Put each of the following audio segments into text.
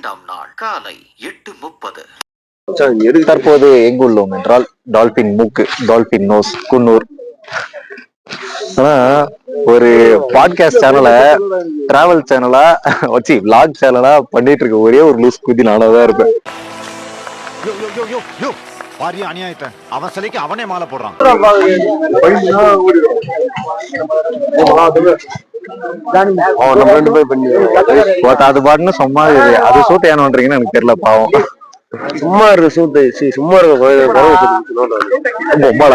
2ஆம் நாள் காலை 8:30. எதுக்கு தற்போது எங்கு உள்ளோம் என்றால் டால்பின் மூக்கு, டால்பின் நோஸ், குன்னூர். ஆனா ஒரு பாட்காஸ்ட் சேனலை டிராவல் சேனலா வச்சு விளாக் சேனலா பண்ணிட்டு இருக்க ஒரே ஒரு லூஸ் குதி நானாதான் இருப்பேன். அநியாயத்தை அவன் சிலைக்கு அவனே மாலை போடுறான். அது பாட்டுன்னு சும்மா அது சூட்ட ஏனோன்றீங்கன்னு எனக்கு தெரியல. பாவம் சும்மா இருக்க சூட்டு சும்மா இருக்க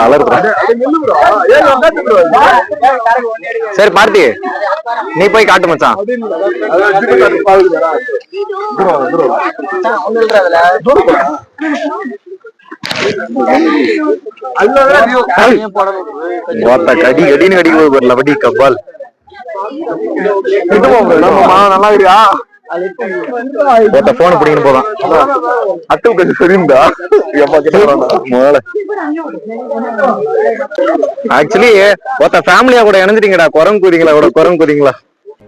அலர்ற. சரி பார்த்தி நீ போய் காட்டு மச்சான். கடி கடின்னு கடிக்க போய் வடி கப்பால் நல்லா இருக்கியா? போன பிடிக்கணும் போதான் அட்டு கொஞ்சம் தெரியுதா? ஆக்சுவலி ஒருத்த ஃபேமிலியா கூட இணைஞ்சிட்டீங்கடா. குரங்கு குதிங்களா கூட குரங்கு குதிங்களா?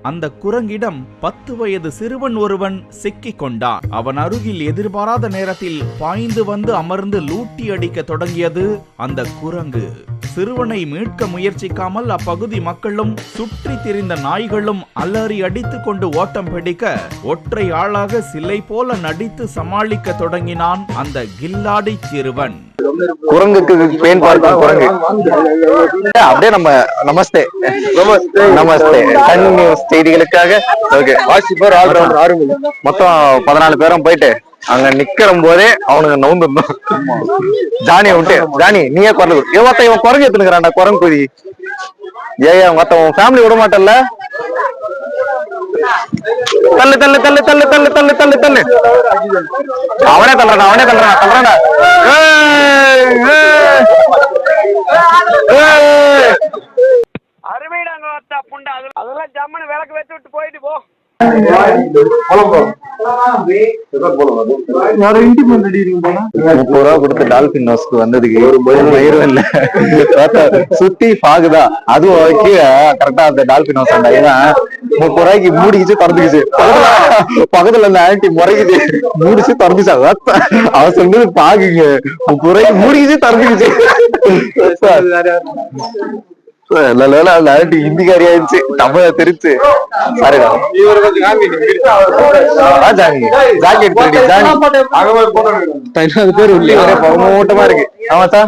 அந்த குரங்கிடம் 10 வயது சிறுவன் ஒருவன் சிக்கிக் கொண்டான். அவன் அருகில் எதிர்பாராத நேரத்தில் பாய்ந்து வந்து அமர்ந்து லூட்டி அடிக்க தொடங்கியது அந்த குரங்கு. சிறுவனை மீட்க முயற்சிக்காமல் அப்பகுதி மக்களும் சுற்றி திரிந்த நாய்களும் அலறி அடித்து கொண்டு ஓட்டம் பிடிக்க ஒற்றை ஆளாக சிலை போல நடித்து சமாளிக்க தொடங்கினான் அந்த கில்லாடி சிறுவன். குரங்குக்கு பேன் பார்க்கும் குரங்கு. அப்படியே நம்ம நமஸ்தே நமஸ்தே செய்திகளுக்காக மொத்தம் 14 பேரும் போயிட்டு அங்க நிக்கிற போதே அவனுங்க நவுந்துருந்தோம். ஜானிய விட்டு ஜானி நீயே குரங்கு இவன் குரங்கு எத்துனுக்குறான்டா குரங்கு குதி. ஏன் மொத்தம் ஃபேமிலி விட மாட்டல்ல? தள்ளு தள்ளு தள்ளு தள்ளு தள்ளு தள்ளு தள்ளு தள்ளு. அவனே தள்ளுறான் அவனே தள்ளுறான் தள்ளுறான்டா. அருமையிடாங்க புண்டா அதெல்லாம் ஜம்மனு விளக்கு வச்சு விட்டு போயிட்டு போ. 30 ரூபா கொடுத்து டால்பின் நோஸ்க்கு வந்ததுக்கு ஒரு மயிரும் இல்ல. சுத்தி பாகுதா அதுவும் கரெக்டா அந்த டால்பின் நோஸ் அந்த 30 ரூபாய்க்கு மூடிக்கிச்சு திறந்துக்குச்சு. பக்கத்துல அந்த ஆன்டி முறைக்குது மூடிச்சு திறந்துச்சா. அவன் சொன்னது பாக்குங்க 30 ரூபாய்க்கு மூடிக்கிச்சு திறந்துக்குச்சு. ஹிந்திக்காரி ஆயிடுச்சு தமிழ தெரிச்சு. பனிமூட்டமா இருக்கு. ஆமாத்தா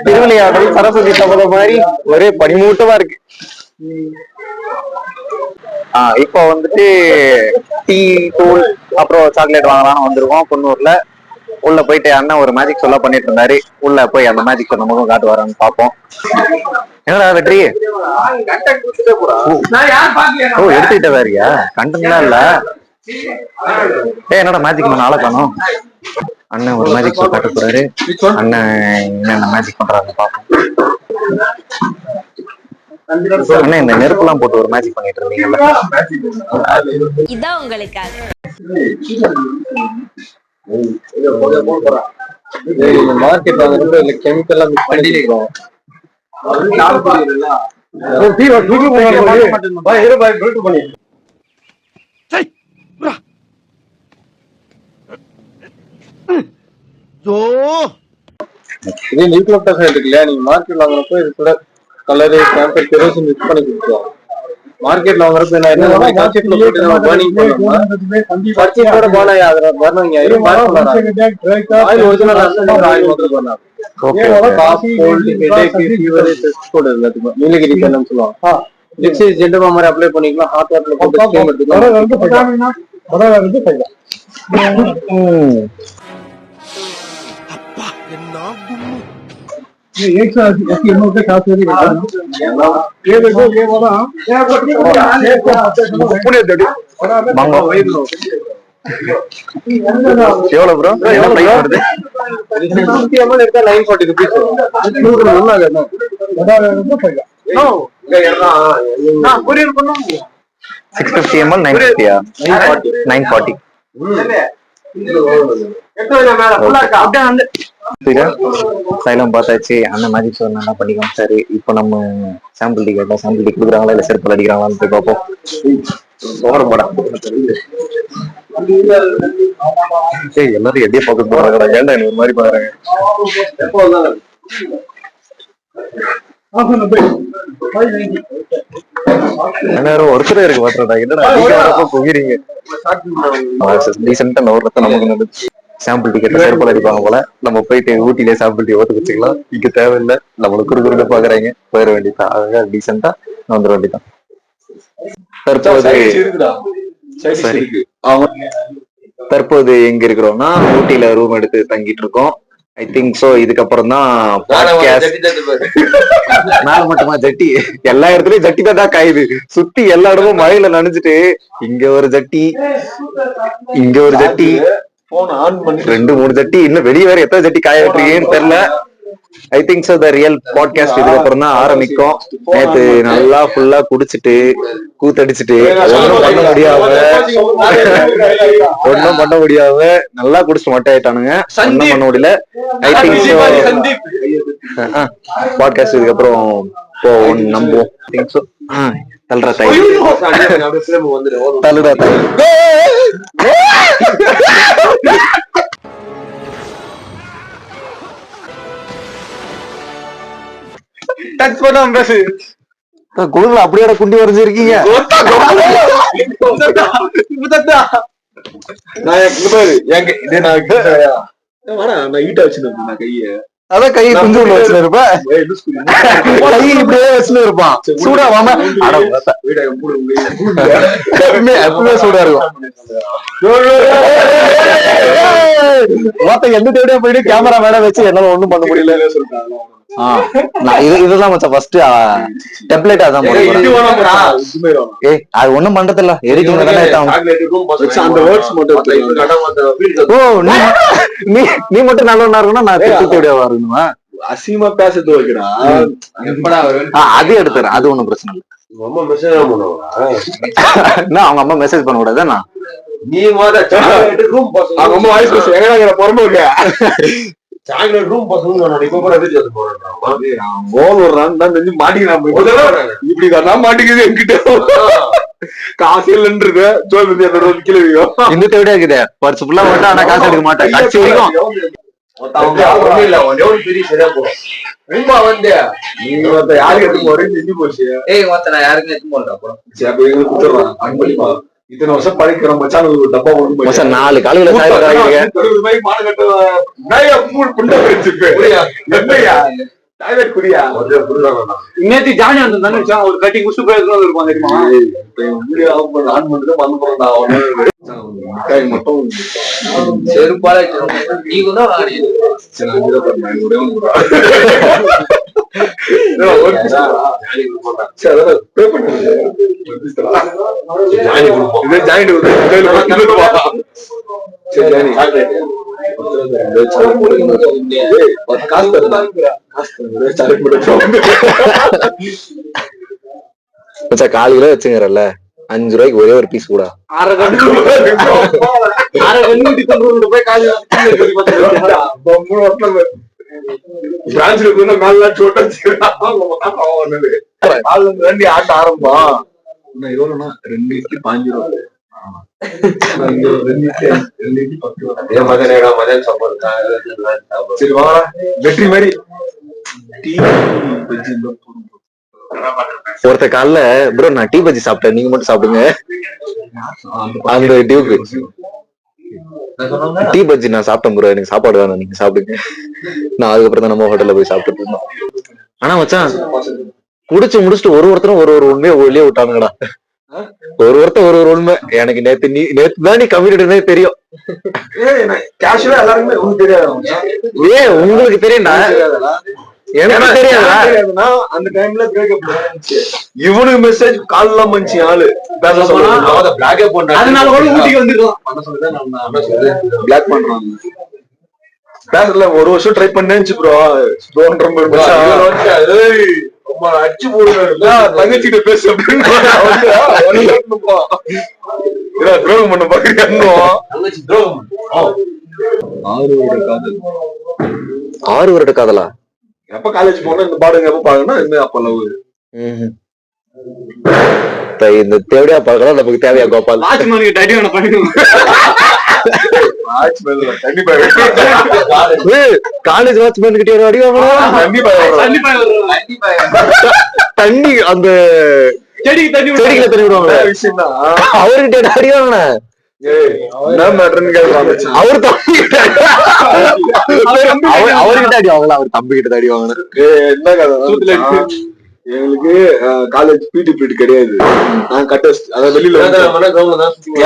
திருவிளையாடல் சரஸ்வதி சபதம் மாதிரி ஒரே பனிமூட்டமா இருக்கு. இப்போ வந்துட்டு டீ தூள் அப்புறம் சாக்லேட் வாங்கலாம்னு வந்திருக்கோம் குன்னூர்ல. உள்ள போயிட்டு அண்ணன் ஒரு மேஜிக் சொல்ல பண்ணிட்டு இருந்தாரு. உள்ள போய் அந்த மேஜிக் சொன்ன முகம் காட்டு வரான்னு பாப்போம். என்னடா வெற்றி எடுத்துக்கிட்டதா இருக்கியா? கண்டென்ட்லாம் இல்ல. என்னடா மேஜிக் பண்ண ஆளை காணோம். அண்ணன் ஒரு மேஜிக் ஷோ காட்ட போறாரு. அண்ணன் என்னென்ன மேஜிக் பண்றாருன்னு பாப்போம். அண்ணன் இந்த நெருப்பு எல்லாம் போட்டு ஒரு மேஜிக் பண்ணிட்டு இருந்தீங்கல்ல, இதான் உங்களுக்காக. மார்க்கெட் வாங்குறது இல்ல கெமிக்கல் எல்லாம் மிக்ஸ் பண்ணிருக்கோம். நீங்க மார்க்கெட் வாங்குறப்போ இது கூட கலரு சாம்பிள் கெரோசின் மிக்ஸ் பண்ணி கொடுத்துருவோம். மார்க்கெட்ல வாங்குறப்ப நீலகிரி தென்னம் சொல்லுவாங்க. ஜெண்டமா மாதிரி அப்ளை பண்ணிக்கலாம். ஹாட் வாட்டர்ல போட்டு எவ்வளவு ப்ரோ? 940 rupees. 650 ml 940. சைலம் பார்த்தாச்சு. அந்த மேஜிக் ஷோ நல்லா பண்ணி காமிச்சாரு. இப்போ நம்ம சாம்பிள் டீ கேட்டா சாம்பிள் டீ கொடுக்குறாங்களா இல்ல செருப்பு அடிக்கிறாங்களான்னு போய் பார்ப்போம். எல்லாரும் எடியே போக்கஸ் பண்றாங்கடா, ஏன்டா எனக்கு ஒரு மாதிரி பாக்குறாங்க. ஒருத்தர் இருக்கு மாட்டா, என்னடா நீங்க வரப்ப புகிறீங்க. டீசெண்டா ஒருத்த நமக்கு நடந்துச்சு. சாம்பிள் டிக்கெட் சேர்ப்பல் அடிப்பாங்க போல, நம்ம போயிட்டு ஊட்டிலே சாம்பிள் டீ ஓட்டு வச்சுக்கலாம். இங்க தேவையில்லை, நம்மளுக்கு குறுகுறுக்க பாக்குறாங்க, போயிட வேண்டியதான். அழகா டீசெண்டா வந்துட வேண்டியதான். தற்போது எங்க இருக்கிறோம்னா ஊட்டியில ரூம் எடுத்து தங்கிட்டு இருக்கோம். ஐ திங்க் சோ இதுக்கப்புறம் தான் மேல மட்டுமா ஜட்டி, எல்லா இடத்துலயும் ஜட்டி தான் காயுது. சுத்தி எல்லா இடமும் மழையில நனைஞ்சிட்டு, இங்க ஒரு ஜட்டி, இங்க ஒரு ஜட்டி, 2-3 ஜட்டி, இன்னும் வெளியே வேற எத்தனை ஜட்டி காய விட்டுருக்கேன்னு தெரியல. I think so the real podcast இதுக்கப்புறம் தான் ஆரம்பிக்கும். நேத்து நல்லா ஃபுல்லா குடிச்சிட்டு கூத்தடிச்சுட்டு ஒன்னும் பண்ண முடியாம நல்லா குடிச்சு மொட்டை ஆயிட்டானுங்க. ஒன்னும் பண்ண முடியல. ஐ திங்க் சோ பாட்காஸ்ட் இதுக்கப்புறம் நம்புவோம். திங்க் சோ தல்றா தாய், தல்றா தாய். குழுல அப்படியே குண்டி வரைஞ்சிருக்கீங்க. அதான் கையை குஞ்சு உள்ள வச்சுன்னு இருப்பேன், கை இப்படியே வச்சுன்னு இருப்பான். சூடா வாம எப்பவுமே சூடா இருக்கும். எந்த தேவையா போயிட்டு கேமரா மேல வச்சு என்னால ஒண்ணும் பண்ண முடியல. இதுதான் மச்சான் ஃபர்ஸ்ட் டெம்ப்ளேட். அதான் அது ஒண்ணும் பண்றது இல்ல, எடிட்டிங் தானே. நீ மட்டும் நல்லவனா இருக்கணும், நான் தேவையா வரணுமா? அசிங்கமா பேசுறது வைக்கடா, அது எடுத்துறேன், அது ஒண்ணும் பிரச்சனை இல்லை. அவங்க அம்மா மெசேஜ் பண்ண கூடாதுன்னா நீ பொறுமை சாக்லேட் ரூம் பசங்க இப்ப கூட மாட்டிக்கிறான் மாட்டிக்குது என்கிட்ட காசு இல்லைன்றது கிலோ இந்த தேவையா இருக்குது. பர்ஸ் ஃபுல்லா மட்டும் ஆனா காசு எடுக்க மாட்டேன். கட்சி வரைக்கும் யாருக்கு எடுத்து போறேன்னு செஞ்சு போச்சு. நான் யாருக்கும் எடுத்து போறேன். இத்தனை வருஷம் படிக்கிறோம் மச்சான், ஒரு டப்பா ஒண்ணு 4 காலையில நேற்று ஜானி வந்து ஒரு கட்டி குசு இருப்பான் தெரியுமா? மட்டும் செருப்பால காலையில வச்சுங்கறல்ல 5 ரூபாய்க்கு ஒரே ஒரு பீஸ் கூட ஆட்ட ஆரம்பா 2 இட்லி 5 ரூபாய். சரி வாங்க வெற்றி மாதிரி ஒருத்த காலைல ப்ரோ நான் டீ பஜ்ஜி சாப்பிட்டேன், நீங்க மட்டும் சாப்பிடுங்க. அந்த டியூக்கு டீ பஜ்ஜி நான் சாப்பிட்டேன் ப்ரோ, எனக்கு சாப்பாடு வேணும், நீங்க சாப்பிடுங்க. நான் அதுக்கப்புறம் தான் நம்ம ஹோட்டல்ல போய் சாப்பிட்டு இருந்தோம். ஆனா மச்சான் குடிச்சு முடிச்சுட்டு ஒருத்தரும் ஒரு உண்மையை வெளியே விட்டானுங்கடா. ஒருத்தர் ஒரு உண்மை எனக்கு நேத்து தான் நீ கம்யூனிட்டி தெரியும். உங்களுக்கு தெரியும்டா, எனக்கு தெரியாதுன்னா அந்த டைம்ல இவனுக்கு மெசேஜ் கால் மனுச்சு ஆளு பேச பிளாக் பண்றான். பேசல ஒரு வருஷம் ட்ரை பண்ணேன்னு ப்ரோ, அடிச்சு போடுங்க தங்கச்சிட்ட பேசு அப்படின்னு துரோகம் பண்ண பாக்குறீங்க. 6 வருட காதலா? எப்ப காலேஜ் போனா இந்த பாடுங்க, எப்ப பாடுங்கன்னா அப்ப லவ். இந்த தேவையா பார்க்கலாம் நமக்கு தேவையா கோபால் காலேஜ் வாட்ச்மேன் கிட்ட ஒரு அடி வாங்கணும் தண்ணி அந்த செடிக்கு தண்ணி விடுவாங்க அவர்கிட்ட அடி வாங்கினேன் அவரு தம்பி அவர்கிட்ட அடி வாங்கல அவர் தம்பி கிட்ட அடி வாங்கினேன் என்ன கதை எங்களுக்கு காலேஜ் பிடி பீரியட் கிடையாது நான் அதாவது வெளியில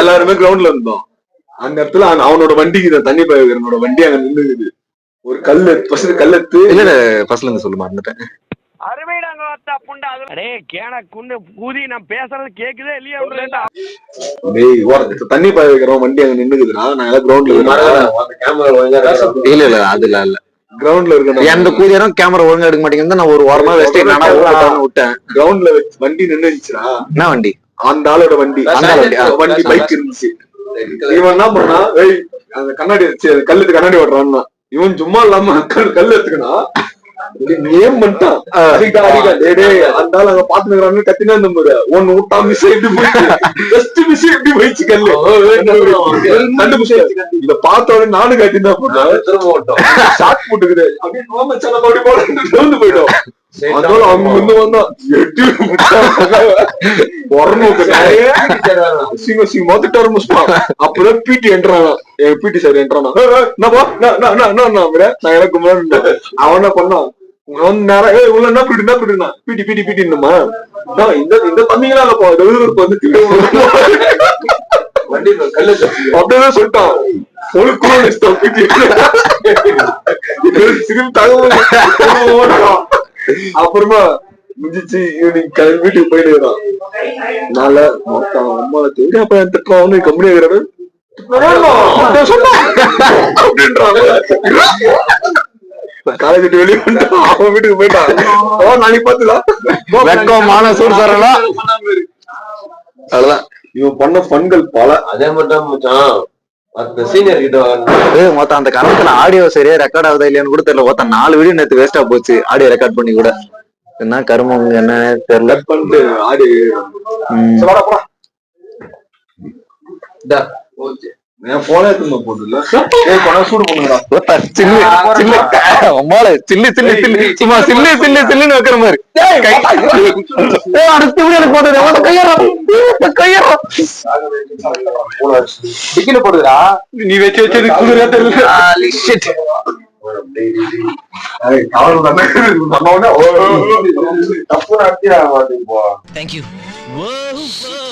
எல்லாருமே கிரவுண்ட்ல இருந்தோம் அந்த இடத்துல அவனோட வண்டிக்கு தண்ணி பாய்க்கிறனோட வண்டி அங்க நின்னுக்குது ஒரு கல்லு கல்லெத்து இல்ல ஃபர்ஸ்ட்ல இருந்து சொல்லுமா இருந்துட்டேன் அருமைடாங்க புண்டா அடே கேன குண்டு கூதி நான் பேசுறது கேக்குதே இல்லையா தண்ணி பாய வைக்கிறோம் வண்டி அங்க நின்னுக்குதுன்னா நாங்க கிரவுண்ட்ல இல்ல அதுல இல்ல கிரவுண்ட்ல இருக்கு எந்த கூதியாரும் கேமரா ஒழுங்கா எடுக்க மாட்டேங்குது நான் ஒரு வாரமா வெஸ்ட் விட்டேன் கிரவுண்ட்ல வண்டி நின்னுச்சுடா என்ன வண்டி அந்த ஆளோட வண்டி வண்டி பைக் இருந்துச்சு இவன் என்ன பண்ணா அந்த கண்ணாடி கல்லுக்கு கண்ணாடி ஓடுறான்னா இவன் சும்மா இல்லாம கல் எடுத்துக்கனா நேம் பண்ணிட்டான் அந்த ஆள் அங்க பாத்துக்கிறான்னு கத்தினா நம்புற ஒன்னு விட்டா மிஸ் ஆயிட்டு போயிட்டு மிஸ் எப்படி போயிடுச்சு கல்லு கண்டுபிடிச்சு இத பார்த்த உடனே நானும் கத்தினா போட்டோம் ஷார்ட் போட்டுக்குது அப்படியே போயிடும் அதனால அவங்க வந்து வந்தா அப்பதான் பிடி என்றானா பிடி சார் என்றானா நான் எனக்கு அவன பண்ணான் நேரம் உள்ள என்ன பிடினா பிடி பிடி பிடிமா இந்த தம்பிங்களா வந்து அப்படிதான் சொல்லிட்டான் அப்புறமா முடிஞ்சிச்சு ஈவினிங் கிளம்பி வீட்டுக்கு போயிடுறான் நாள மொத்தம் அம்மாவை தெரியும் அப்ப திட்டுறான் கம்பெனி அப்படின்றாங்க காலேஜ் விட்டு வெளியே அவன் வீட்டுக்கு போயிட்டான் நாளைக்கு பாத்துதான் சூடு தரலாம் அவ்வளவுதான் இவன் பண்ண பண்கள் பல அதே மட்டும் சீனியர் கிட்ட மொத்தம் அந்த காலத்துல ஆடியோ சரியா ரெக்கார்ட் ஆகுதா இல்லையான்னு கூட தெரியல மொத்தம் 4 வீடியோ நேத்து வேஸ்டா போச்சு ஆடியோ ரெக்கார்ட் பண்ணி கூட என்ன கருமம் என்னன்னு தெரியல பண்ணிட்டு ஆடியோ போனே போட்டுல சூடு பண்ணுடா சில்லு சில்லு சில்லு சும்மா சில்லு சில்லு சில்லுன்னு வைக்கிற மாதிரி அடுத்த வீடியோ போட்டது கையா போடுறா நீ வச்சு வச்சது குளிரா தெரியல Thank you. Whoa.